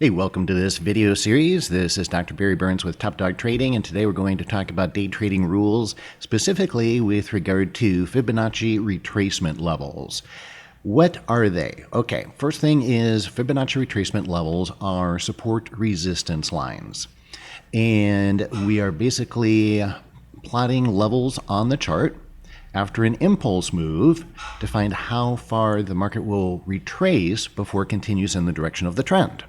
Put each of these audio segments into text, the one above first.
Hey, welcome to this video series. This is Dr. Barry Burns with Top Dog Trading, and today we're going to talk about day trading rules, specifically with regard to Fibonacci retracement levels. What are they? Okay, first thing is Fibonacci retracement levels are support resistance lines. And we are basically plotting levels on the chart after an impulse move to find how far the market will retrace before it continues in the direction of the trend.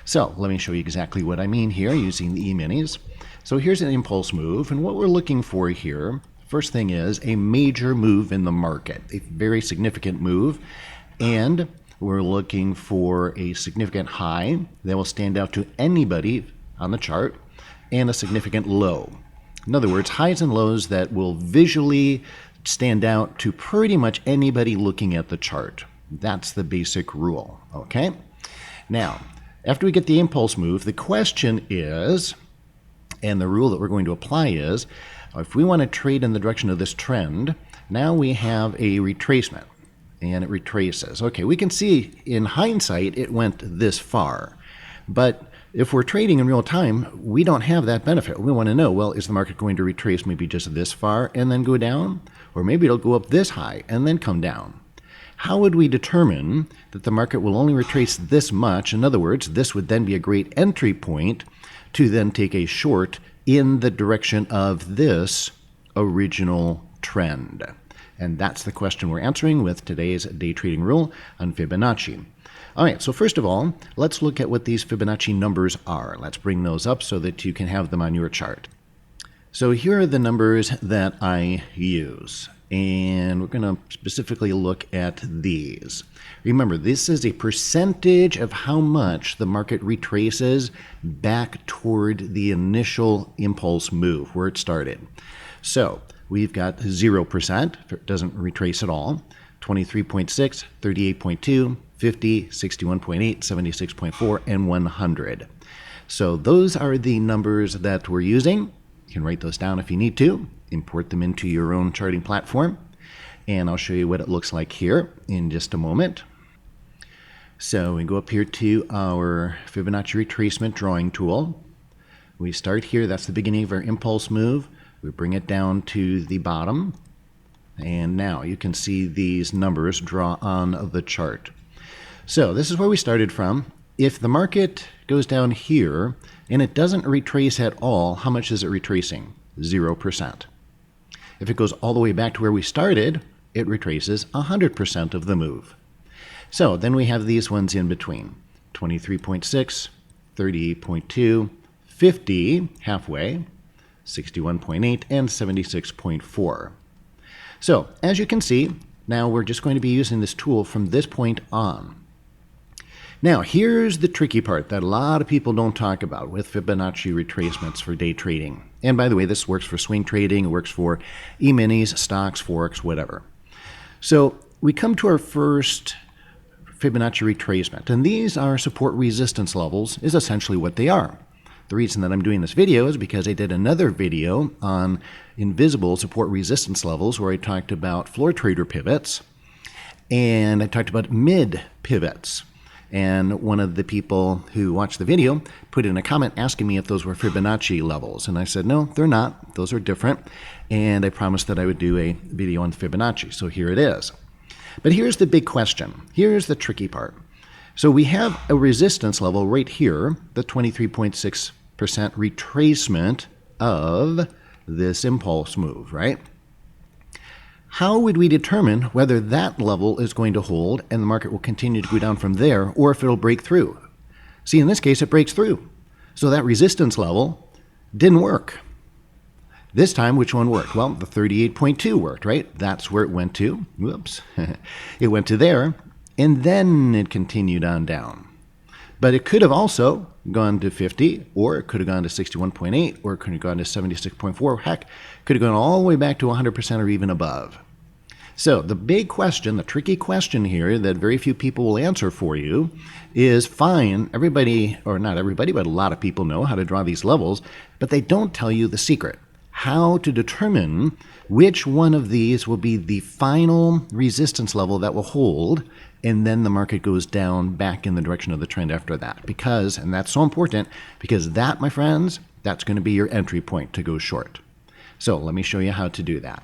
So let me show you exactly what I mean here using the E-minis. So here's an impulse move, and what we're looking for here, first thing is a major move in the market, a very significant move, and we're looking for a significant high that will stand out to anybody on the chart and a significant low. In other words, highs and lows that will visually stand out to pretty much anybody looking at the chart. That's the basic rule, okay? Now, after we get the impulse move, the question is, and the rule that we're going to apply is, if we want to trade in the direction of this trend, now we have a retracement, and it retraces. Okay, we can see in hindsight it went this far, but if we're trading in real time, we don't have that benefit. We want to know, well, is the market going to retrace maybe just this far and then go down? Or maybe it'll go up this high and then come down. How would we determine that the market will only retrace this much? In other words, this would then be a great entry point to then take a short in the direction of this original trend. And that's the question we're answering with today's day trading rule on Fibonacci. All right, so first of all, let's look at what these Fibonacci numbers are. Let's bring those up so that you can have them on your chart. So here are the numbers that I use, and we're going to specifically look at these. Remember, this is a percentage of how much the market retraces back toward the initial impulse move where it started. So we've got 0%, if it doesn't retrace at all, 23.6, 38.2, 50, 61.8, 76.4, and 100. So those are the numbers that we're using. You can write those down if you need to, import them into your own charting platform, and I'll show you what it looks like here in just a moment. So we go up here to our Fibonacci retracement drawing tool. We start here, that's the beginning of our impulse move. We bring it down to the bottom, and now you can see these numbers draw on the chart. So this is where we started from. If the market goes down here and it doesn't retrace at all, how much is it retracing? 0%. If it goes all the way back to where we started, it retraces 100% of the move. So then we have these ones in between, 23.6, 38.2, 50, halfway, 61.8, and 76.4. So as you can see, now we're just going to be using this tool from this point on. Now, here's the tricky part that a lot of people don't talk about with Fibonacci retracements for day trading. And by the way, this works for swing trading, it works for E-minis, stocks, forex, whatever. So we come to our first Fibonacci retracement, and these are support resistance levels is essentially what they are. The reason that I'm doing this video is because I did another video on invisible support resistance levels where I talked about floor trader pivots, and I talked about mid pivots. And one of the people who watched the video put in a comment asking me if those were Fibonacci levels. And I said, no, they're not. Those are different. And I promised that I would do a video on Fibonacci. So here it is. But here's the big question. Here's the tricky part. So we have a resistance level right here, the 23.6% retracement of this impulse move, right? How would we determine whether that level is going to hold and the market will continue to go down from there, or if it'll break through? See, in this case, it breaks through. So that resistance level didn't work. This time, which one worked? Well, the 38.2 worked, right? That's where it went to. Whoops. It went to there, and then it continued on down. But it could have also gone to 50, or it could have gone to 61.8, or it could have gone to 76.4. Heck, could have gone all the way back to 100% or even above. So the big question, the tricky question here that very few people will answer for you is fine, everybody, or not everybody, but a lot of people know how to draw these levels, but they don't tell you the secret. How to determine which one of these will be the final resistance level that will hold and then the market goes down back in the direction of the trend after that. Because, and that's so important, because that, my friends, that's going to be your entry point to go short. So let me show you how to do that.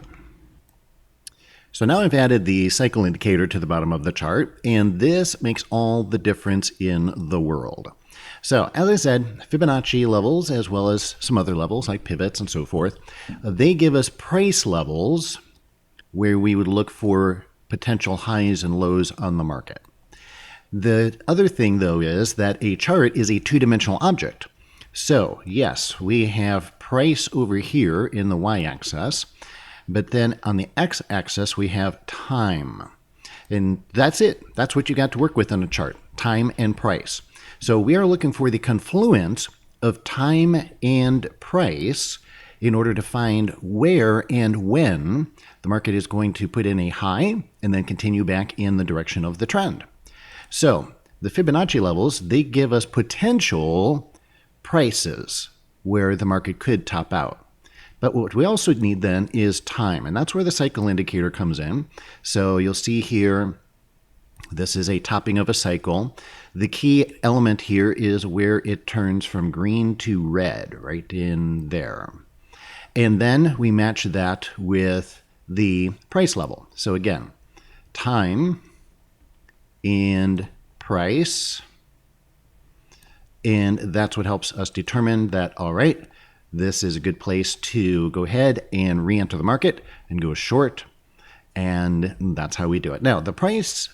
So now I've added the cycle indicator to the bottom of the chart, and this makes all the difference in the world. So as I said, Fibonacci levels, as well as some other levels like pivots and so forth, they give us price levels where we would look for potential highs and lows on the market. The other thing, though, is that a chart is a two-dimensional object. So yes, we have price over here in the y-axis, but then on the x-axis, we have time. And that's it. That's what you got to work with on a chart, time and price. So we are looking for the confluence of time and price in order to find where and when the market is going to put in a high and then continue back in the direction of the trend. So the Fibonacci levels, they give us potential prices where the market could top out. But what we also need then is time, and that's where the cycle indicator comes in. So you'll see here, this is a topping of a cycle. The key element here is where it turns from green to red, right in there. And then we match that with the price level. So again, time and price, and that's what helps us determine that, all right, this is a good place to go ahead and re-enter the market and go short, and that's how we do it. Now, the price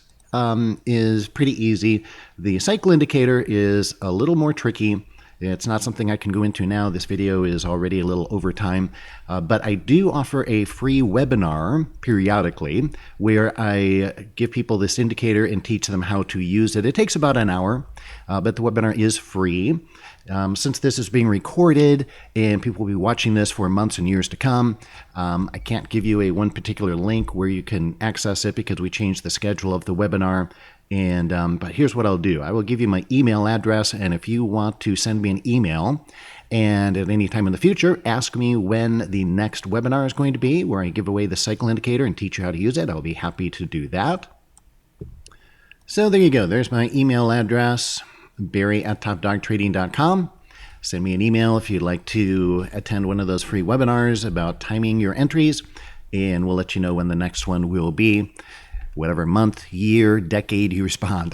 is pretty easy. The cycle indicator is a little more tricky. It's not something I can go into now. This video is already a little over time, but I do offer a free webinar periodically where I give people this indicator and teach them how to use it. It takes about an hour, but the webinar is free. Since this is being recorded and people will be watching this for months and years to come, I can't give you one particular link where you can access it because we changed the schedule of the webinar. But here's what I'll do. I will give you my email address, and if you want to send me an email and at any time in the future, ask me when the next webinar is going to be where I give away the cycle indicator and teach you how to use it, I'll be happy to do that. So there you go. There's my email address, barry@topdogtrading.com. Send me an email if you'd like to attend one of those free webinars about timing your entries, and we'll let you know when the next one will be. Whatever month, year, decade you respond.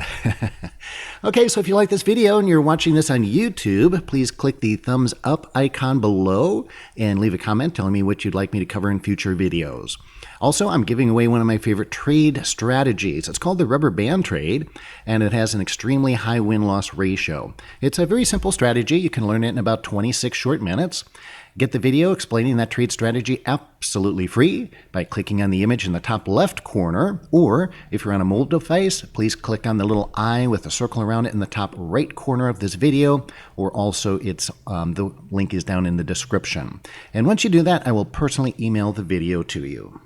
Okay, so if you like this video and you're watching this on YouTube, please click the thumbs up icon below and leave a comment telling me what you'd like me to cover in future videos. Also, I'm giving away one of my favorite trade strategies. It's called the rubber band trade, and it has an extremely high win-loss ratio. It's a very simple strategy. You can learn it in about 26 short minutes. Get the video explaining that trade strategy absolutely free by clicking on the image in the top left corner, or if you're on a mobile device, please click on the little eye with a circle around it in the top right corner of this video, or also the link is down in the description. And once you do that, I will personally email the video to you.